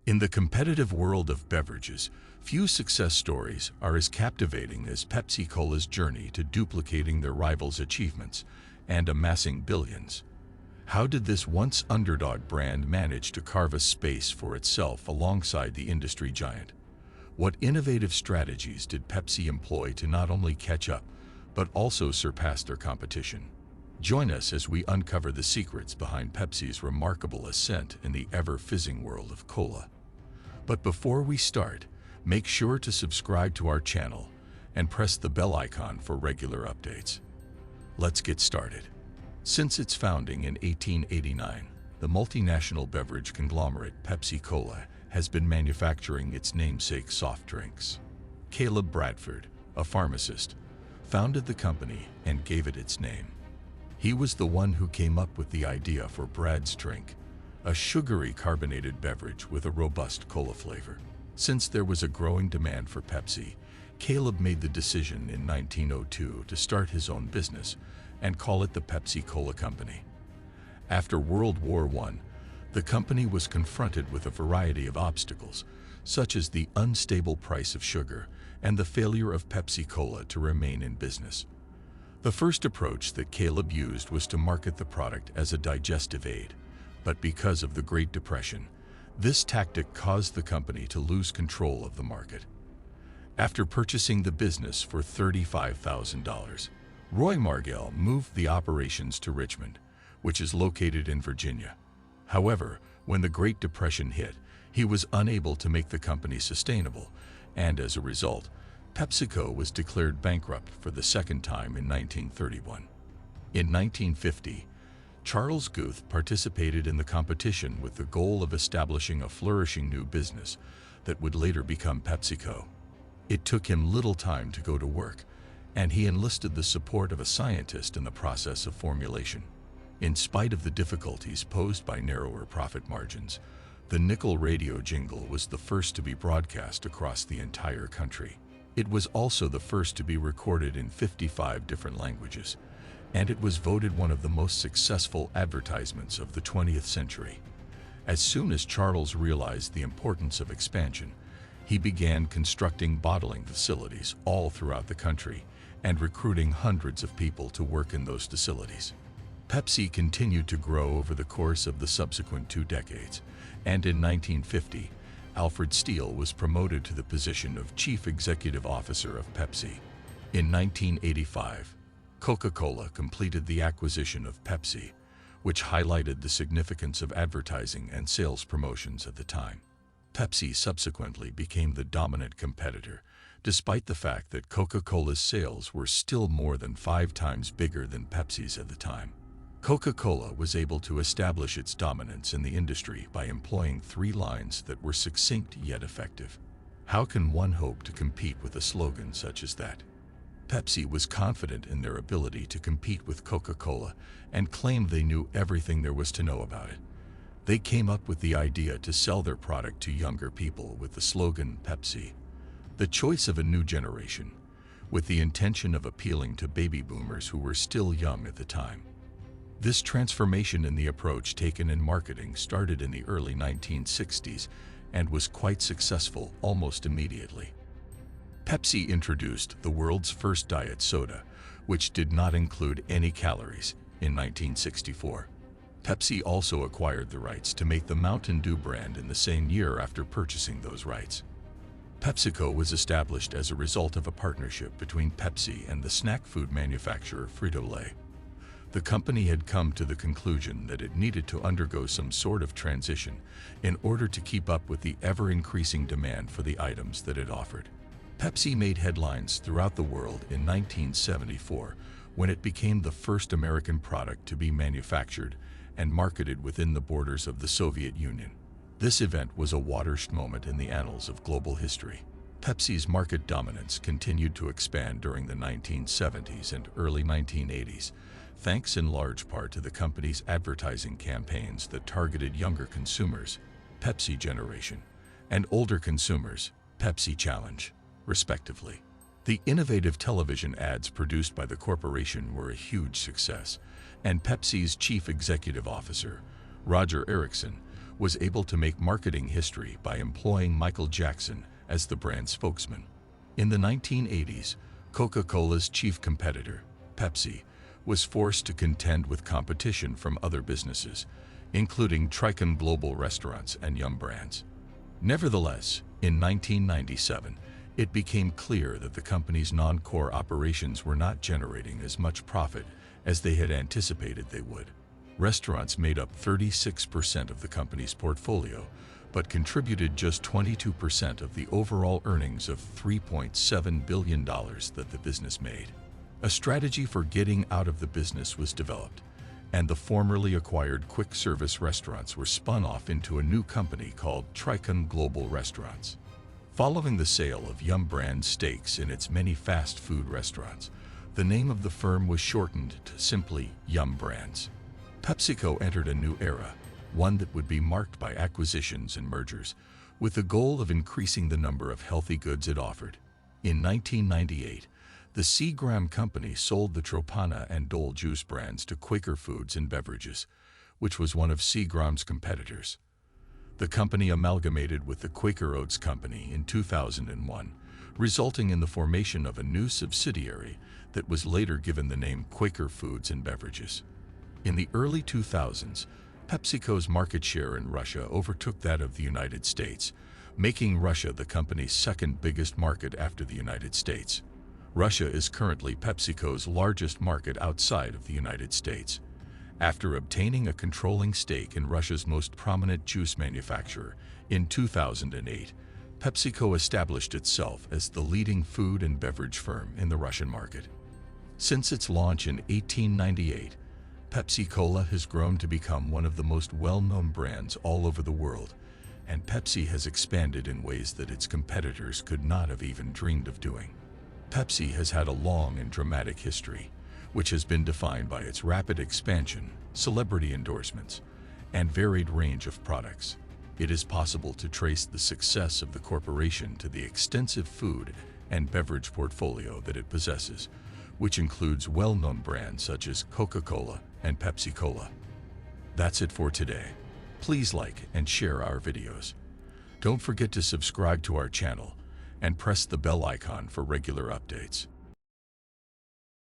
In the competitive world of beverages, few success stories are as captivating as Pepsi Cola's journey to duplicating their rivals' achievements and amassing billions. How did this once underdog brand manage to carve a space for itself alongside the industry giant? What innovative strategies did Pepsi employ to not only catch up, but also surpass their competition? Join us as we uncover the secrets behind Pepsi's remarkable ascent in the ever-fizzing world of cola. But before we start, make sure to subscribe to our channel and press the bell icon for regular updates. Let's get started. Since its founding in 1889, the multinational beverage conglomerate Pepsi Cola has been manufacturing its namesake soft drinks. Caleb Bradford, a pharmacist, founded the company and gave it its name. He was the one who came up with the idea for Brad's Drink, a sugary carbonated beverage with a robust cola flavor. Since there was a growing demand for Pepsi, Caleb made the decision in 1902 to start his own business and call it the Pepsi Cola Company. After World War I, the company was confronted with a variety of obstacles, such as the unstable price of sugar and the failure of Pepsi Cola to remain in business. The first approach that Caleb used was to market the product as a digestive aid, but because of the Great Depression, this tactic caused the company to lose control of the market. After purchasing the business for $35,000, Roy Margell moved the operations to Richmond, which is located in Virginia. However, when the Great Depression hit, he was unable to make the company sustainable, and as a result, PepsiCo was declared bankrupt for the second time in 1931. In 1950, Charles Guth participated in the competition with the goal of establishing a flourishing new business that would later become PepsiCo. It took him little time to go to work, and he enlisted the support of a scientist in the process of formulation. In spite of the difficulties posed by narrower profit margins, the nickel radio jingle was the first to be broadcast across the entire country. It was also the first to be recorded in 55 different languages, and it was voted one of the most successful advertisements of the 20th century. As soon as Charles realized the importance of expansion, he began constructing bottling facilities all throughout the country and recruiting hundreds of people to work in those facilities. Pepsi continued to grow over the course of the subsequent 2 decades, and in 1950, Alfred Steele was promoted to the position of Chief Executive Officer of Pepsi. In 1985, Coca-Cola completed the acquisition of Pepsi, which highlighted the significance of advertising and sales promotions at the time. Pepsi subsequently became the dominant competitor, despite the fact that Coca-Cola's sales were still more than 5 times bigger than Pepsi's at the time. Coca-Cola was able to establish its dominance in the industry by employing 3 lines that were succinct yet effective. How can one hope to compete with a slogan such as that? Pepsi was confident in their ability to compete with Coca-Cola and claimed they knew everything there was to know about it. They came up with the idea to sell their product to younger people with the slogan Pepsi, the choice of a new generation, with the intention of appealing to baby boomers who were still young at the time. This transformation in the approach taken in marketing started in the early 1960s and was quite successful almost immediately. Pepsi introduced the world's first diet soda, which did not include any calories, in 1964. Pepsi also acquired the rights to make the Mountain Dew brand in the same year after purchasing those rights. PepsiCo was established as a result of a partnership between Pepsi and the snack food manufacturer Frito-Lay. The company had come to the conclusion that it needed to undergo some sort of transition in order to keep up with the ever-increasing demand for the items that it offered. Pepsi made headlines throughout the world in 1974 when it became the first American product to be manufactured and marketed within the borders of the Soviet Union. This event was a watershed moment in the annals of global history. Pepsi's market dominance continued to expand during the 1970s and early 1980s, thanks in large part to the company's advertising campaigns that targeted younger consumers, Pepsi Generation, and older consumers, Pepsi Challenge, respectively. The innovative television ads produced by the corporation were a huge success, and Pepsi's chief executive officer, Roger Erickson, was able to make marketing history by employing Michael Jackson as the brand spokesman. In the 1980s, Coca-Cola's chief competitor, Pepsi, was forced to contend with competition from other businesses, including Tricon Global Restaurants and Yum Brands. Nevertheless, in 1997, it became clear that the company's non-core operations were not generating as much profit as they had anticipated they would. Restaurants made up 36% of the company's portfolio, but contributed just 22% of the overall earnings of $3.7 billion that the business made. A strategy for getting out of the business was developed, and the formerly acquired quick-service restaurants were spun off into a new company called Tricon Global Restaurants. Following the sale of Yum brand stakes in its many fast food restaurants, the name of the firm was shortened to simply Yum Brands. PepsiCo entered a new era, one that would be marked by acquisitions and mergers, with the goal of increasing the number of healthy goods it offered. In 1998, the Seagram Company sold the Tropana and Dole juice brands to Quaker Foods and Beverages, which was one of Seagram's competitors. The company amalgamated with the Quaker Oats Company in 2001, resulting in the formation of a new subsidiary that was later given the name Quaker Foods and Beverages. In the early 2000s, PepsiCo's market share in Russia overtook that of the United States, making Russia the company's second biggest market after the United States. Russia is currently PepsiCo's largest market outside of the United States. After obtaining a controlling stake in Russia's most prominent juice manufacturer in 2008, PepsiCo established itself as the leading food and beverage firm in the Russian market. Since its launch in 1898, Pepsi Cola has grown to become one of the most well-known brands all over the world, and Pepsi has expanded in ways that its competitors could not have even dreamed of doing. Pepsi has had a long and dramatic history, which has been defined by its rapid expansion, celebrity endorsements, and varied range of products. It is possible to trace the success of the corporation to the extensive food and beverage portfolio that it possesses, which includes well-known brands such as Coca-Cola and Pepsi Cola. That's it for today. Please like and share our videos. Don't forget to subscribe to our channel and press the bell icon for regular updates.